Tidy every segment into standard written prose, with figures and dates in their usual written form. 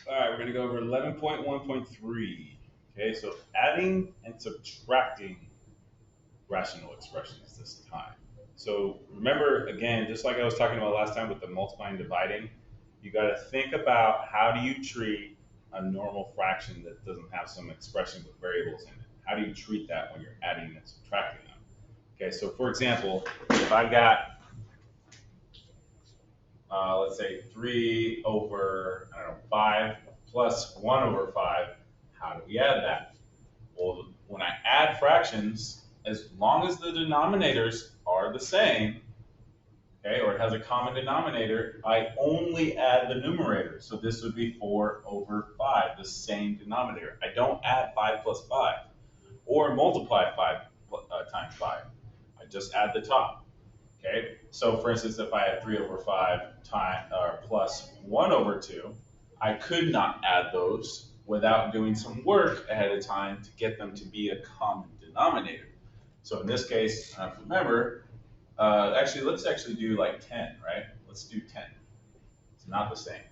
All right, we're going to go over 11.1.3. Okay, so adding and subtracting rational expressions this time. So remember, again, just like I was talking about last time with the multiplying and dividing, you got to think about how do you treat a normal fraction that doesn't have some expression with variables in it. How do you treat that when you're adding and subtracting them? Okay, so for example, if I've got let's say 3 over, I don't know, 5 plus 1 over 5, how do we add that? Well, when I add fractions, as long as the denominators are the same, okay, or it has a common denominator, I only add the numerator. So this would be 4 over 5, the same denominator. I don't add 5 plus 5 or multiply 5 times 5. I just add the top. Okay, so for instance, if I had 3 over 5 plus 1 over 2, I could not add those without doing some work ahead of time to get them to be a common denominator. So in this case, remember, let's actually do like 10, right? Let's do 10. It's not the same.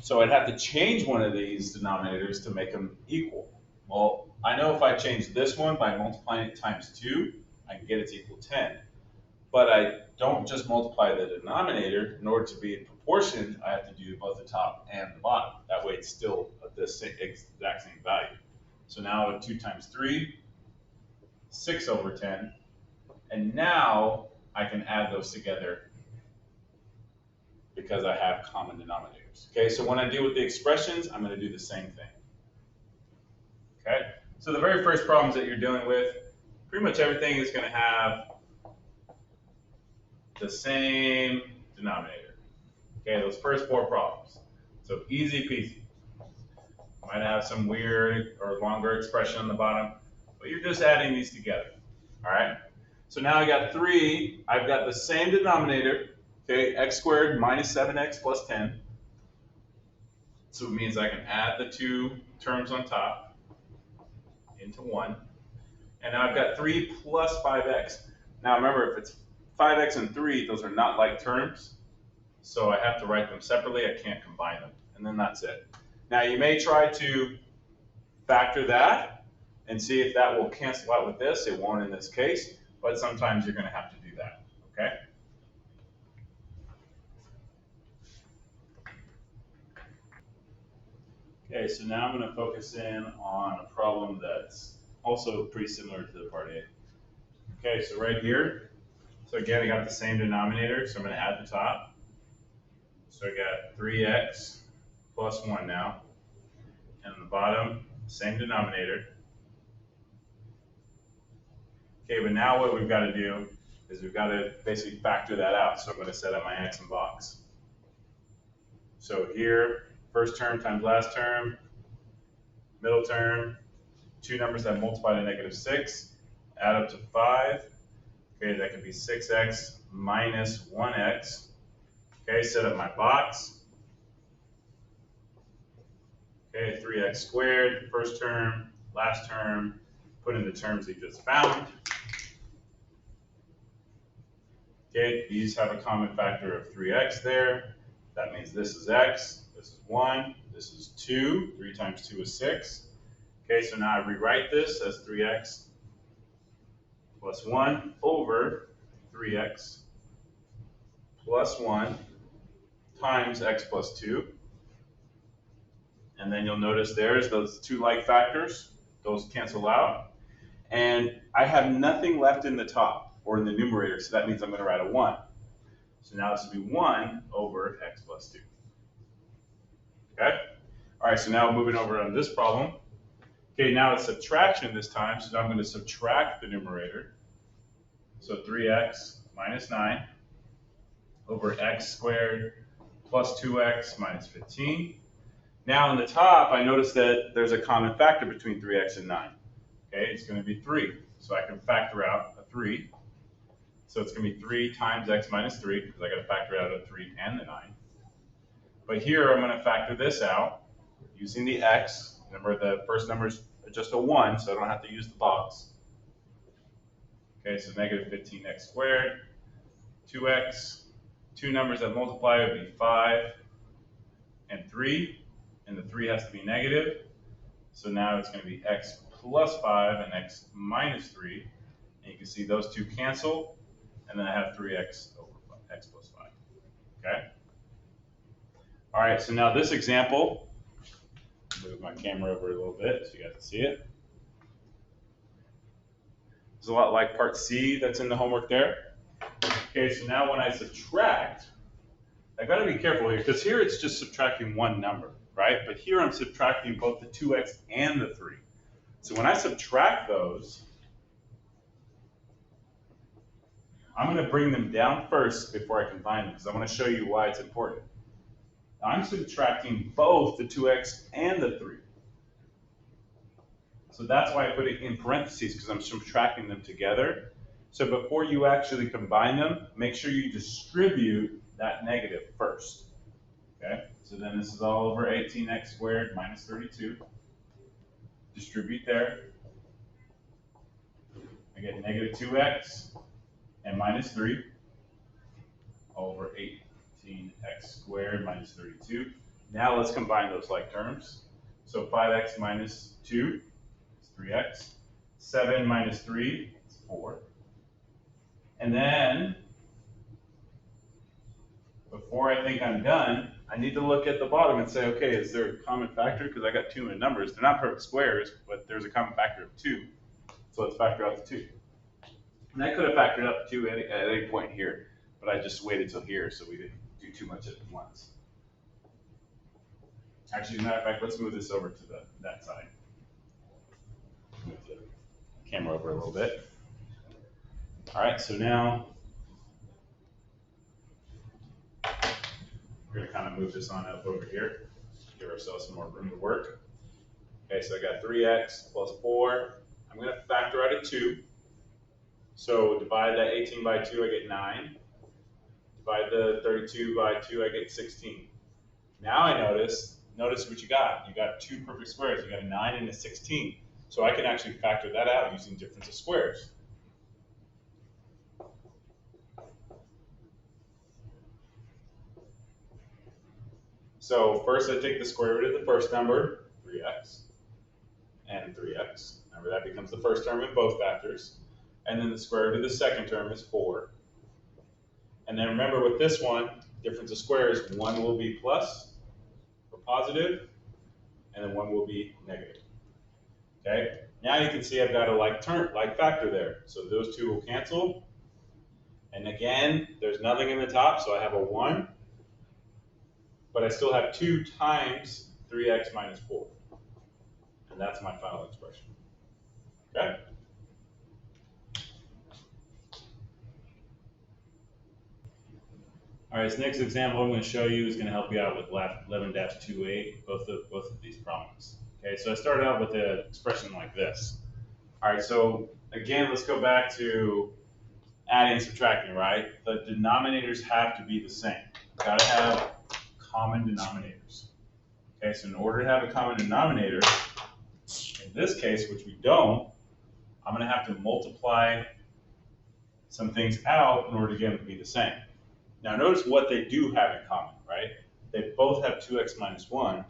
So I'd have to change one of these denominators to make them equal. Well, I know if I change this one by multiplying it times 2, I can get it to equal 10. But I don't just multiply the denominator. In order to be in proportion, I have to do both the top and the bottom. That way it's still the exact same value. So now 2 times 3, 6 over 10. And now I can add those together because I have common denominators. Okay, so when I deal with the expressions, I'm going to do the same thing. Okay, so the very first problems that you're dealing with, pretty much everything is going to have the same denominator. Okay, those first 4 problems. So easy peasy. Might have some weird or longer expression on the bottom, but you're just adding these together. All right. So now I got 3. I've got the same denominator. Okay, x squared minus 7x plus 10. So it means I can add the 2 terms on top into 1. And now I've got 3 plus 5x. Now remember, if it's 5x and 3, those are not like terms. So I have to write them separately. I can't combine them. And then that's it. Now you may try to factor that and see if that will cancel out with this. It won't in this case, but sometimes you're going to have to do that. Okay? Okay, so now I'm going to focus in on a problem that's also pretty similar to the part A. Okay, so right here, so again, I got the same denominator, so I'm going to add the top. So I got 3x plus 1 now. And on the bottom, same denominator. Okay, but now what we've got to do is we've got to basically factor that out. So I'm going to set up my x in box. So here, first term times last term, middle term, 2 numbers that multiply to -6, add up to 5. Okay, that could be 6x minus 1x. Okay, set up my box. Okay, 3x squared, first term, last term, put in the terms you just found. Okay, these have a common factor of 3x there. That means this is x, this is 1, this is 2. 3 times 2 is 6. Okay, so now I rewrite this as 3x plus 1 over 3x plus 1 times x plus 2. And then you'll notice there's those 2 like factors. Those cancel out. And I have nothing left in the top or in the numerator, so that means I'm going to write a 1. So now this will be 1 over x plus 2. Okay? All right, so now moving over on this problem. Okay, now it's subtraction this time, so now I'm going to subtract the numerator. So 3x minus 9 over x squared plus 2x minus 15. Now on the top, I notice that there's a common factor between 3x and 9. Okay, it's going to be 3. So I can factor out a 3. So it's going to be 3 times x minus 3, because I got to factor out a 3 and the 9. But here I'm going to factor this out using the x. Remember, the first number is just a 1, so I don't have to use the box. Okay, so negative 15x squared, 2x. 2 numbers that multiply would be 5 and 3. and the 3 has to be negative. So now it's going to be x plus 5 and x minus 3. And you can see those two cancel, and then I have 3x over x plus 5. Okay? All right, so now this example, move my camera over a little bit so you guys can see it. It's a lot like part C that's in the homework there. Okay, so now when I subtract, I gotta be careful here, because here it's just subtracting one number, right? But here I'm subtracting both the 2x and the 3. So when I subtract those, I'm gonna bring them down first before I combine them, because I wanna show you why it's important. I'm subtracting both the 2x and the 3. So that's why I put it in parentheses, because I'm subtracting them together. So before you actually combine them, make sure you distribute that negative first. Okay, so then this is all over 18x squared minus 32. Distribute there. I get negative 2x and minus 3 over 18x squared minus 32. Now let's combine those like terms. So 5x minus 2 is 3x. 7 minus 3 is 4. And then, before I think I'm done, I need to look at the bottom and say, okay, is there a common factor? Because I got 2 in numbers. They're not perfect squares, but there's a common factor of 2. So let's factor out the 2. And I could have factored out the 2 at any point here, but I just waited till here so we didn't do too much at once. Actually, as a matter of fact, let's move this over to that side. Move the camera over a little bit. All right, so now we're going to kind of move this on up over here, give ourselves some more room to work. Okay, so I got 3x plus 4. I'm going to factor out a 2. So divide that 18 by 2, I get 9. Divide the 32 by 2, I get 16. Now I notice what you got. You got 2 perfect squares. You got a 9 and a 16. So I can actually factor that out using difference of squares. So first I take the square root of the first number, 3x, and 3x. Remember that becomes the first term in both factors. And then the square root of the second term is 4. And then remember with this one, difference of squares, one will be plus or positive, and then one will be negative. Okay? Now you can see I've got a like factor there. So those two will cancel. And again, there's nothing in the top, so I have a 1. But I still have 2 times 3x minus 4. And that's my final expression. Okay? All right, this next example I'm going to show you is going to help you out with 11-2a, both of these problems. Okay, so I started out with an expression like this. All right, so again, let's go back to adding and subtracting, right? The denominators have to be the same. You've got to have common denominators. Okay, so in order to have a common denominator, in this case, which we don't, I'm going to have to multiply some things out in order to get them to be the same. Now notice what they do have in common, right? They both have 2x minus 1,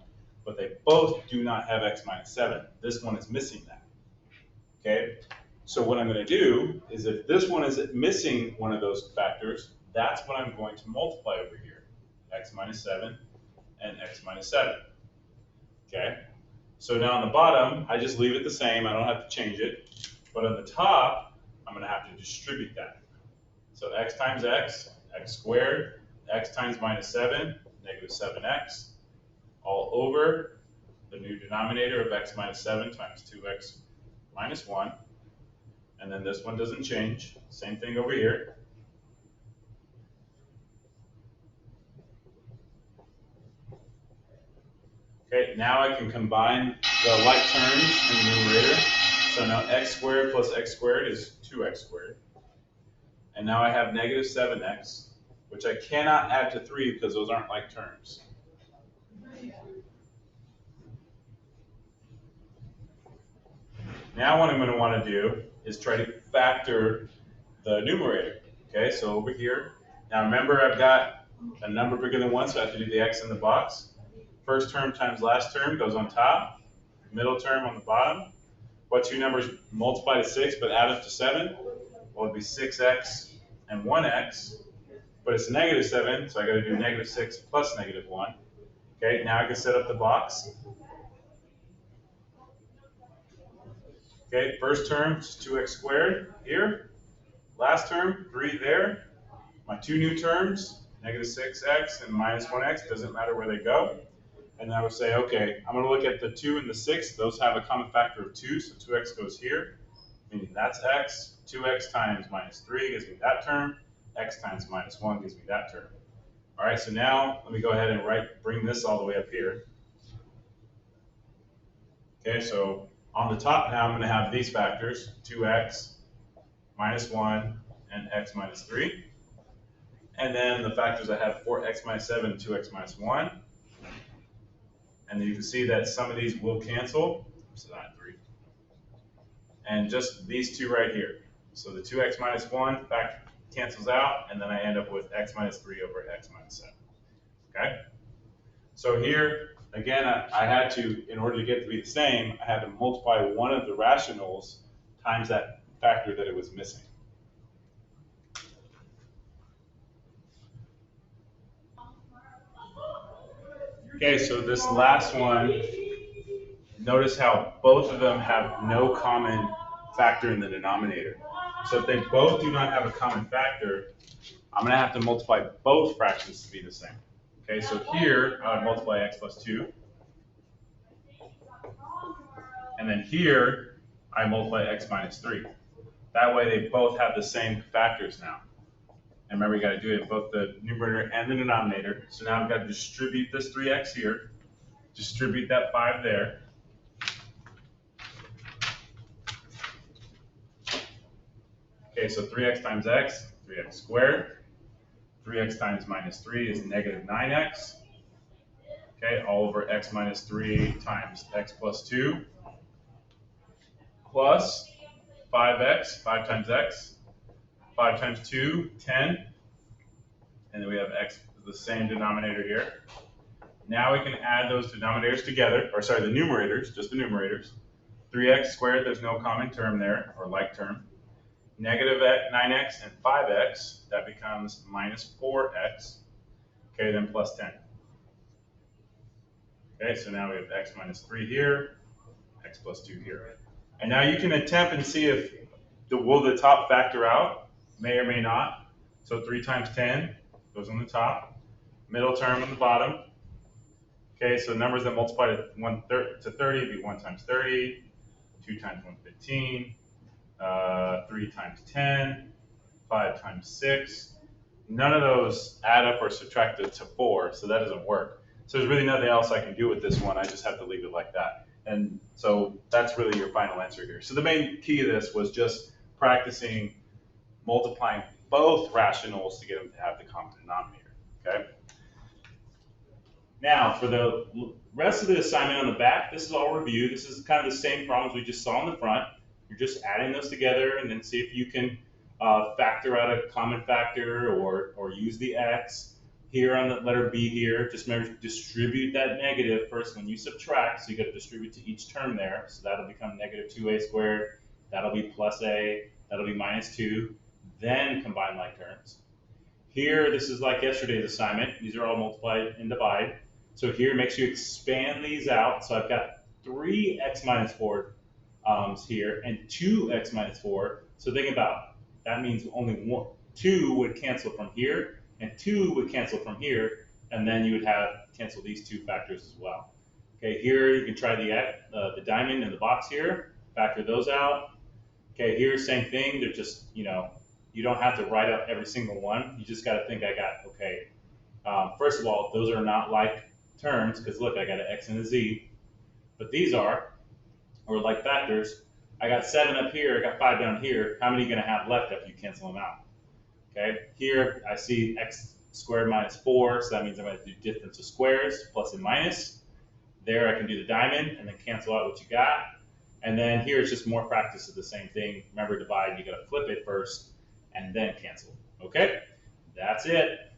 but they both do not have x minus 7. This one is missing that. Okay, so what I'm going to do is if this one is missing one of those factors, that's what I'm going to multiply over here. X minus 7 and x minus 7. Okay, so now on the bottom, I just leave it the same. I don't have to change it. But on the top, I'm going to have to distribute that. So x times x, x squared, x times minus 7, negative 7x, all over the new denominator of x minus 7 times 2x minus 1. And then this one doesn't change. Same thing over here. Okay, now I can combine the like terms in the numerator. So now x squared plus x squared is 2x squared. And now I have negative 7x, which I cannot add to 3 because those aren't like terms. Now what I'm going to want to do is try to factor the numerator. Okay, so over here. Now remember I've got a number bigger than 1, so I have to do the x in the box. First term times last term goes on top, middle term on the bottom. What two numbers multiply to 6 but add up to 7? Well, it'd be 6x and 1x, but it's negative 7, so I got to do negative 6 plus negative 1. Okay, now I can set up the box. Okay, first term is 2x squared here. Last term, 3 there. My two new terms, negative 6x and minus 1x, doesn't matter where they go. And I would say, okay, I'm going to look at the 2 and the 6. Those have a common factor of 2, so 2x goes here, meaning that's x. 2x times minus 3 gives me that term. X times minus 1 gives me that term. All right, so now let me go ahead and bring this all the way up here. Okay, so on the top now I'm going to have these factors, 2x minus 1 and x minus 3. And then the factors I have 4x minus 7 and 2x minus 1. And then you can see that some of these will cancel. So not 3. And just these two right here. So the 2x minus 1 factor cancels out, and then I end up with x minus 3 over x minus 7. Okay? So here, again, I had to, in order to get it to be the same, I had to multiply one of the rationals times that factor that it was missing. Okay, so this last one, notice how both of them have no common factor in the denominator. So if they both do not have a common factor, I'm going to have to multiply both fractions to be the same. Okay, so here I would multiply x plus 2. And then here I multiply x minus 3. That way they both have the same factors now. And remember, you got to do it in both the numerator and the denominator. So now I've got to distribute this 3x here, distribute that 5 there. Okay, so 3x times x, 3x squared. 3x times minus 3 is negative 9x. Okay, all over x minus 3 times x plus 2. Plus 5x, 5 times x. 5 times 2, 10. And then we have x, the same denominator here. Now we can add those denominators together, or sorry, the numerators, just the numerators. 3x squared, there's no common term there, or like term. Negative 9x and 5x, that becomes minus 4x. Okay, then plus 10. Okay, so now we have x minus 3 here, x plus 2 here. And now you can attempt and see if will the top factor out. May or may not. So 3 times 10 goes on the top. Middle term on the bottom. Okay, so numbers that multiply to 30 would be 1 times 30, 2 times 115, 3 times 10, 5 times 6. None of those add up or subtract it to 4, so that doesn't work. So there's really nothing else I can do with this one. I just have to leave it like that. And so that's really your final answer here. So the main key of this was just practicing multiplying both rationals to get them to have the common denominator, okay? Now, for the rest of the assignment on the back, this is all review. This is kind of the same problems we just saw in the front. You're just adding those together and then see if you can factor out a common factor or use the x. Here on the letter B here, just remember to distribute that negative first when you subtract, so you got to distribute to each term there. So that'll become negative 2a squared, that'll be plus a, that'll be minus 2. Then combine like terms. Here, this is like yesterday's assignment. These are all multiplied and divide. So here, make sure you expand these out. So I've got 3x minus 4 here and 2x minus 4. So think about, that means only 2 would cancel from here and 2 would cancel from here. And then you would have cancel these two factors as well. Okay, here you can try the diamond in the box here, factor those out. Okay, here, same thing. They're just, you don't have to write out every single one. You just got to think okay, first of all, those are not like terms, because look, I got an x and a z. But these are, or like factors. I got 7 up here, I got 5 down here. How many are you going to have left after you cancel them out? Okay, here I see x squared minus 4, so that means I'm going to do difference of squares, plus and minus. There I can do the diamond and then cancel out what you got. And then here it's just more practice of the same thing. Remember, divide, you got to flip it first and then cancel. Okay, that's it.